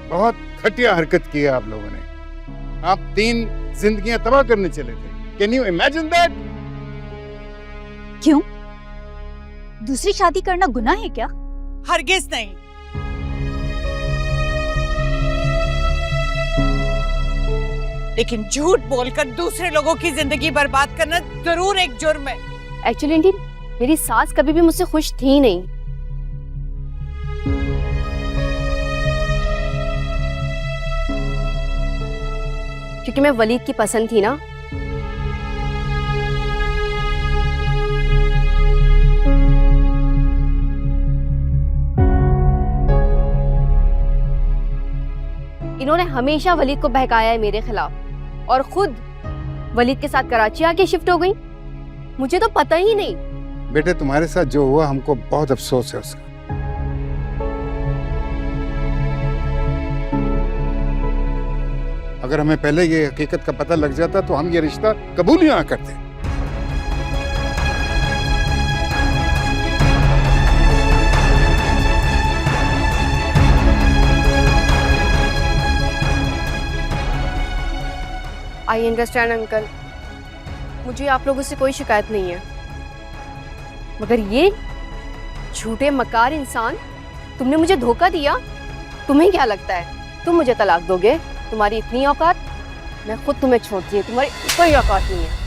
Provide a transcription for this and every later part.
बहुत घटिया हरकत की है आप लोगों ने। आप 3 जिंदगियां तबाह करने चले थे। Can you imagine that? क्यों? दूसरी शादी करना गुनाह है क्या? हरगिज नहीं। लेकिन झूठ बोलकर दूसरे लोगों की जिंदगी बर्बाद करना जरूर एक जुर्म है। एक्चुअली आंटी, मेरी सास कभी भी मुझसे खुश थी नहीं। क्योंकि मैं वलीद की पसंद थी ना। इन्होंने हमेशा वलीद को बहकाया है मेरे खिलाफ और खुद वलीद के साथ कराची आके शिफ्ट हो गई। मुझे तो पता ही नहीं। बेटे, तुम्हारे साथ जो हुआ हमको बहुत अफसोस है उसका। अगर हमें पहले ये हकीकत का पता लग जाता तो हम ये रिश्ता कबूल ही ना करते। आई अंडरस्टैंड अंकल, मुझे आप लोगों से कोई शिकायत नहीं है, मगर ये झूठे मकार इंसान, तुमने मुझे धोखा दिया। तुम्हें क्या लगता है तुम मुझे तलाक दोगे? तुम्हारी इतनी औकात? मैं खुद तुम्हें छोड़ती हूँ, तुम्हारी कोई औकात नहीं है।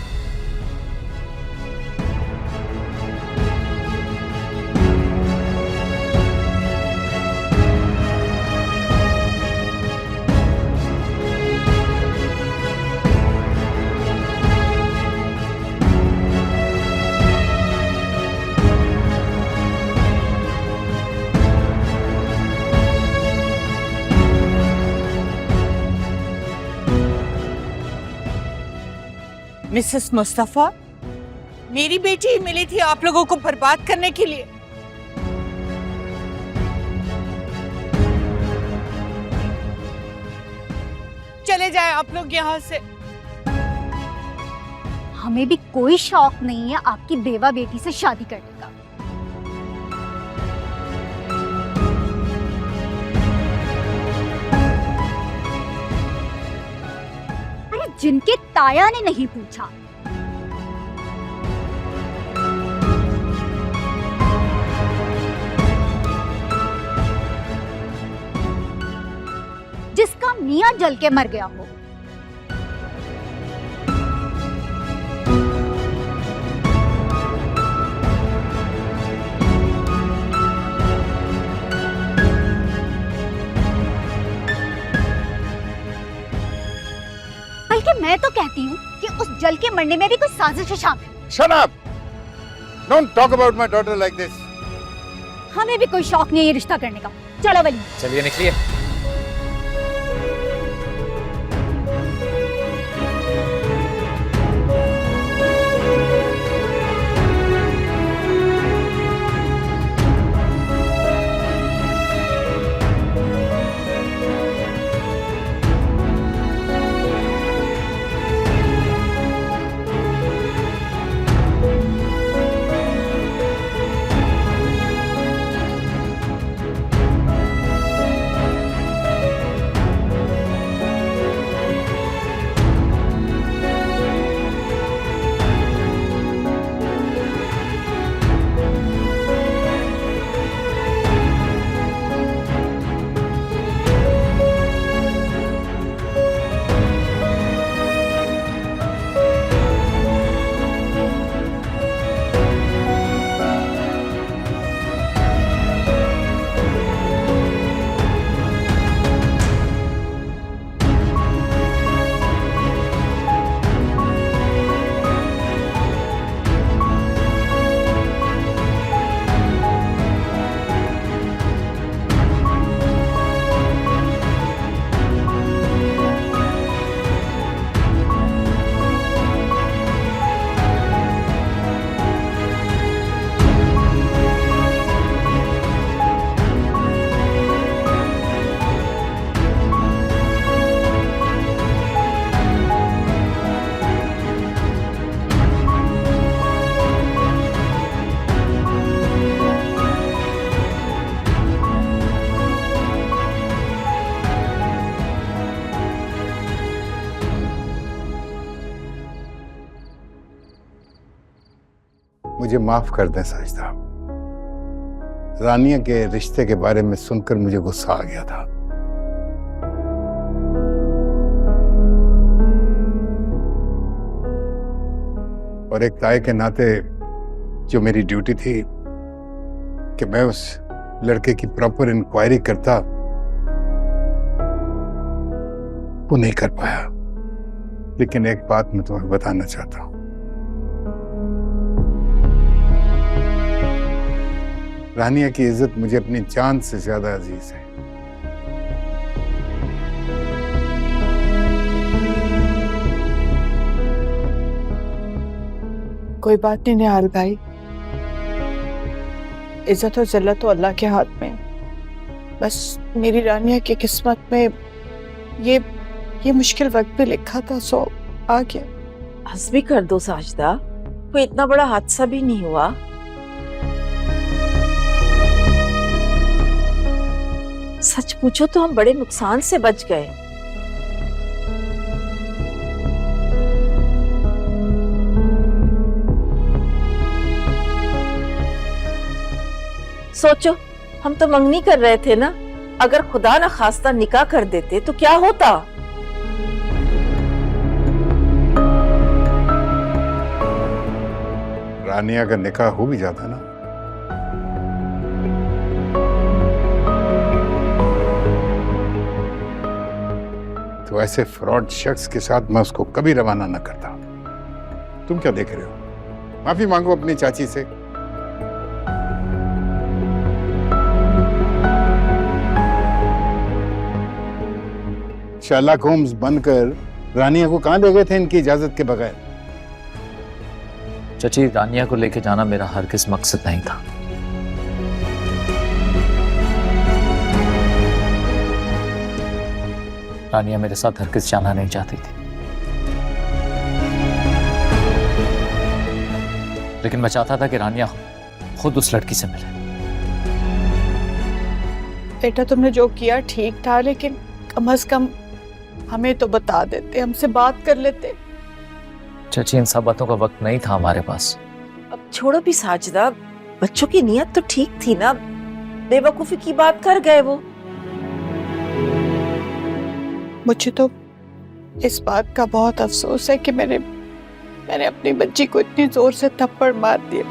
मिसेस मुस्तफा, मेरी बेटी ही मिली थी आप लोगों को बर्बाद करने के लिए। चले जाए आप लोग यहाँ से। हमें भी कोई शौक नहीं है आपकी बेवा बेटी से शादी करने का। अरे जिनके ताया ने नहीं पूछा, जिसका मियां जल के मर गया हो, बल्कि मैं तो कहती हूँ कि उस जल के मरने में भी कुछ साजिश है शामिल। Shut up! Don't talk about my daughter like this. हमें भी कोई शौक नहीं है ये रिश्ता करने का। चलो वली, चलिए निकलिए। मुझे माफ कर दें साजिदा। रानिया के रिश्ते के बारे में सुनकर मुझे गुस्सा आ गया था। और एक ताए के नाते जो मेरी ड्यूटी थी कि मैं उस लड़के की प्रॉपर इंक्वायरी करता, वो नहीं कर पाया। लेकिन एक बात मैं तुम्हें बताना चाहता हूं, रानिया की इज्जत मुझे अपनी जान से ज्यादा अजीज है। कोई बात नहीं निहाल भाई, इज्जत और जिल्लत तो अल्लाह के हाथ में। बस मेरी रानिया की किस्मत में ये मुश्किल वक्त भी लिखा था, सो आ गया। हंस भी कर दो साजिदा, कोई इतना बड़ा हादसा भी नहीं हुआ। सच पूछो तो हम बड़े नुकसान से बच गए। सोचो, हम तो मंगनी कर रहे थे ना, अगर खुदा ना खास्ता निकाह कर देते तो क्या होता। रानिया का निकाह हो भी जाता ना, तो ऐसे फ्रॉड शख्स के साथ मैं उसको कभी रवाना न करता। तुम क्या देख रहे हो? माफी मांगो अपनी चाची से। शार्लॉक होम्स बनकर रानिया को कहां ले गए थे इनकी इजाजत के बगैर? चाची, रानिया को लेके जाना मेरा हरगिज़ मकसद नहीं था। रानिया मेरे साथ हरगिज़ जाना नहीं चाहती थी, लेकिन मैं चाहता था कि रानिया खुद उस लड़की से मिले। बेटा तुमने जो किया ठीक था, लेकिन कम से कम हमें तो बता देते, हमसे बात कर लेते। चाची, इन सब बातों का वक्त नहीं था हमारे पास। अब छोड़ो भी साजिदा, बच्चों की नीयत तो ठीक थी ना, बेवकूफी की बात कर गए वो। मुझे तो इस बात का बहुत अफसोस है कि मैंने अपनी बच्ची को इतनी जोर से थप्पड़ मार दिया।